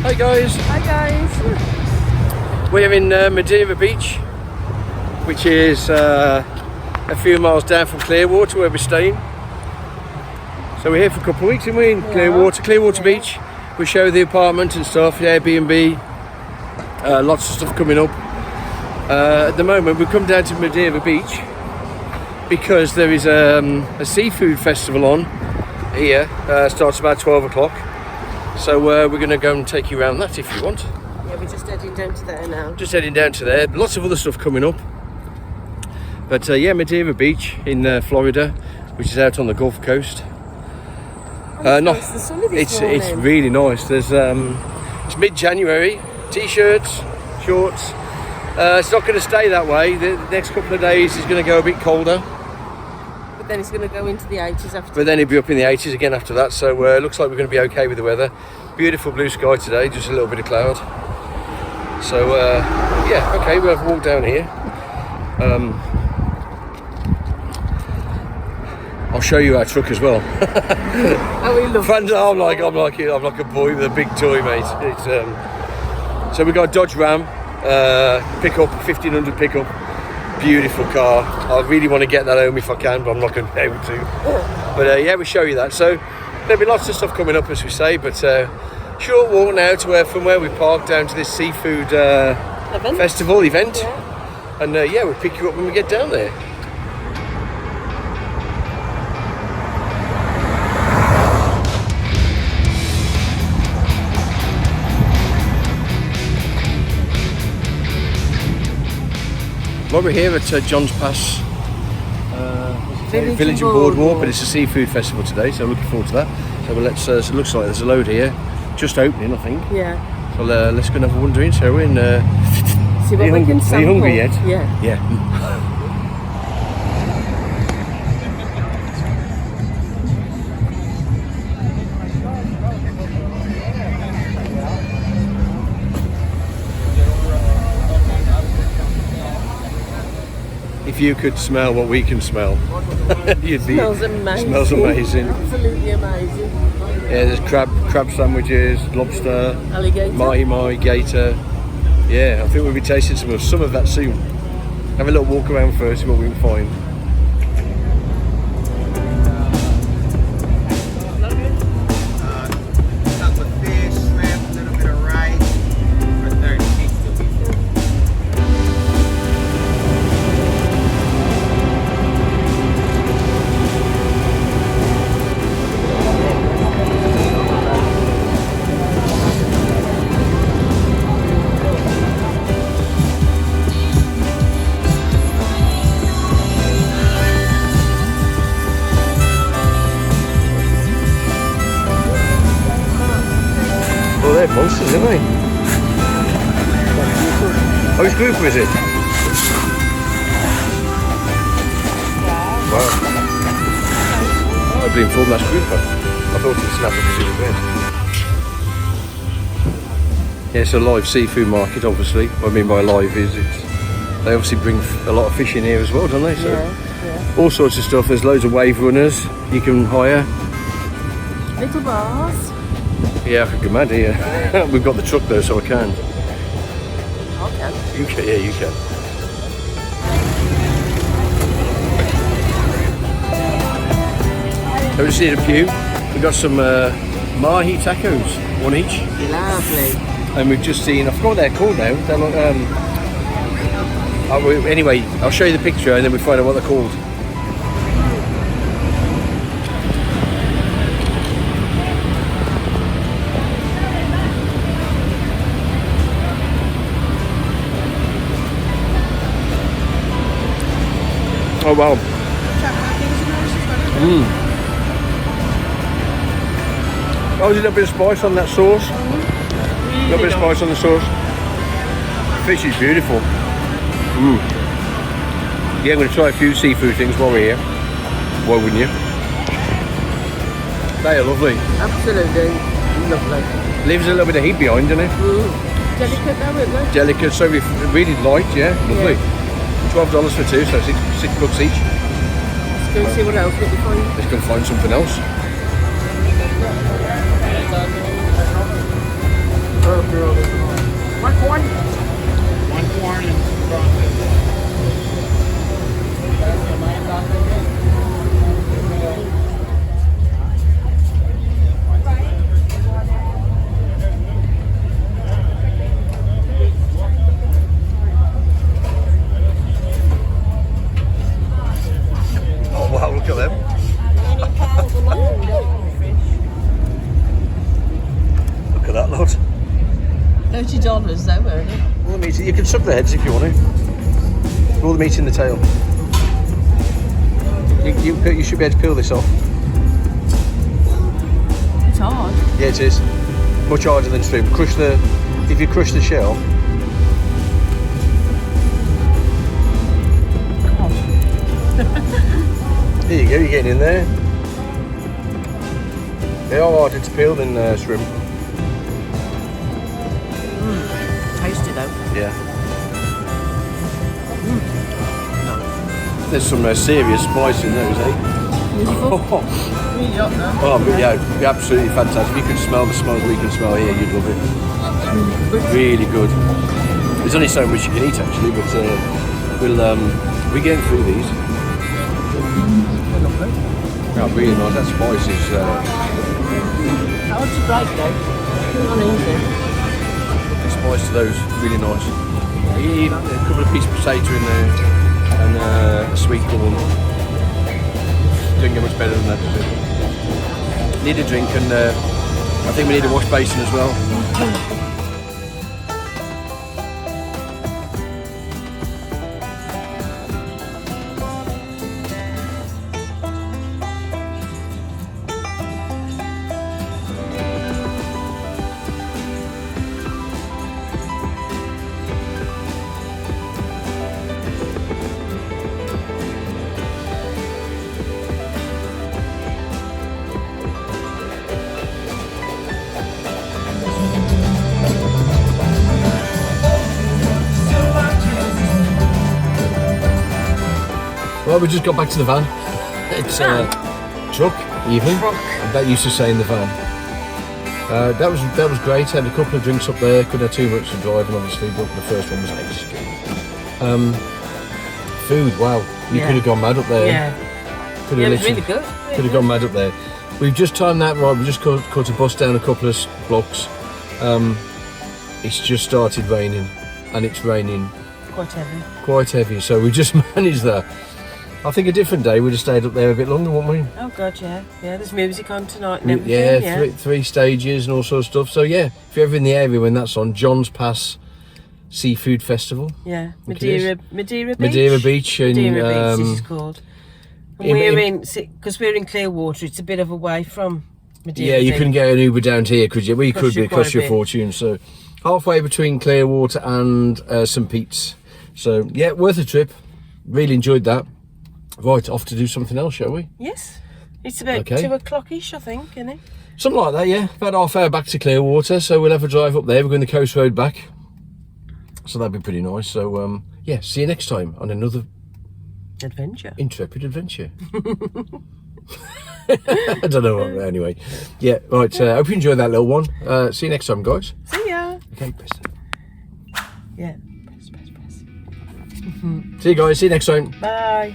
Hi guys. Hi guys. We're in Madeira Beach, which is a few miles down from Clearwater where we're staying. So we're here for a couple of weeks, and we're in Clearwater Beach. We show you the apartment and stuff, the Airbnb, lots of stuff coming up. At the moment we've come down to Madeira Beach because there is a seafood festival on here, starts about 12 o'clock. So we're going to go and take you around that if you want. Yeah, we're just heading down to there now. Just heading down to there. Lots of other stuff coming up. But yeah, Madeira Beach in Florida, which is out on the Gulf Coast. It's really nice. There's it's mid-January. T-shirts, shorts. It's not going to stay that way. The next couple of days is going to go a bit colder. But then it's going to go into the 80s after. But then it'll be up in the 80s again after that. So it looks like we're going to be okay with the weather. Beautiful blue sky today, just a little bit of cloud. So yeah, okay, we'll have a walk down here. I'll show you our truck as well. Oh, we love it. I'm like a boy with a big toy, mate. It's so we got a Dodge Ram pickup, 1500 pickup, beautiful car. I really want to get that home if I can, but I'm not going to be able to. But yeah, we'll show you that. So there'll be lots of stuff coming up, as we say. But short walk now to from where we parked down to this seafood festival event, yeah. And yeah, we'll pick you up when we get down there. Well, we're here at John's Pass Village and Boardwalk, but it's a seafood festival today, so looking forward to that. So let's. So it looks like there's a load here, just opening, I think. Yeah. So let's go and have a wander in, shall we? And see what we can sample. Are you hungry yet? Yeah. Yeah. If you could smell what we can smell, you'd be. Smells amazing. Smells amazing. Absolutely amazing. Yeah, there's crab sandwiches, lobster, alligator, mahi gator. Yeah, I think we'll be tasting some of that soon. Have a little walk around first, see what we can find. Oh, they're monsters, aren't they? Oh, which group is it? Wow. I've been filmed that group. I thought it was snap because it was red. Yeah, it's a live seafood market, obviously. What I mean by live is they obviously bring a lot of fish in here as well, don't they? So yeah. All sorts of stuff. There's loads of wave runners you can hire. Little bars. Yeah, I could go mad here. We've got the truck though, so I can. Okay. You can, yeah, you can. So we just need a few. We've got some mahi tacos, one each. Lovely. And we've just seen, I forgot what they're called now. They're like, anyway, I'll show you the picture and then we find out what they're called. Oh wow. Oh, there's a little bit of spice on that sauce. A little bit of spice on the sauce. Fish is beautiful. Yeah, I'm going to try a few seafood things while we're here. Why wouldn't you? They are lovely. Absolutely lovely. Leaves a little bit of heat behind, doesn't it? Delicate though, isn't it? Delicate, so really light, yeah, lovely. Yeah. $12 for two, so $6 each. Let's go and see what else we can find. Let's go find something else. One corn. One corn and some prawns. Oh wow, look at them. Look at that lot. $30 though, weren't it? All the meat, you can suck the heads if you want to. All the meat in the tail. You should be able to peel this off. It's hard. Yeah, it is. Much harder than shrimp. If you crush the shell. There you go, you're getting in there. They are harder to peel than shrimp. Tasty though. Yeah. There's some serious spice in those, eh? Beautiful. Really hot though. Oh, but yeah, it'd be absolutely fantastic. If you could smell the smoke we can smell here, you'd love it. Really good. There's only so much you can eat actually, but we're getting through these. Oh, really nice. That spice is. How to break though? Not easy. The spice to those really nice. You eat a couple of pieces of potato in there and a sweet corn. Don't get much better than that, does it? Need a drink and I think we need a wash basin as well. Well, we just got back to the van. It's a truck, even. That used to say in the van. That was great. Had a couple of drinks up there. Couldn't have too much to driving, obviously, but the first one was ages ago. Food, wow. You could have gone mad up there. Yeah. Could Yeah, have it was really good. Could have gone mad up there. We've just timed that right. We just caught a bus down a couple of blocks. It's just started raining, and it's raining Quite heavy. quite heavy. So we just managed that. I think a different day we'd have stayed up there a bit longer, wouldn't we? Oh god, yeah. Yeah, there's music on tonight and everything. Yeah, three stages and all sorts of stuff. So yeah, if you're ever in the area when that's on, John's Pass Seafood Festival. Yeah, Madeira Beach. Beach. And, Madeira Beach, this is called. And in- because we're in Clearwater, it's a bit of a way from Madeira. yeah, you couldn't get an Uber down to here, could you? We could, but it cost you a bit. fortune. So halfway between Clearwater and St. Pete's. So yeah, worth a trip. Really enjoyed that. Right, off to do something else, shall we? Yes. It's about Okay. 2 o'clock-ish, I think, isn't it? Something like that, yeah. About half hour back to Clearwater, so we'll have a drive up there. We're going the coast road back. So that'd be pretty nice. So, yeah, see you next time on another Adventure. intrepid adventure. I don't know. Anyway, yeah, right. Hope you enjoyed that little one. See you next time, guys. See ya. Okay, press. Yeah. See you guys. See you next time. Bye.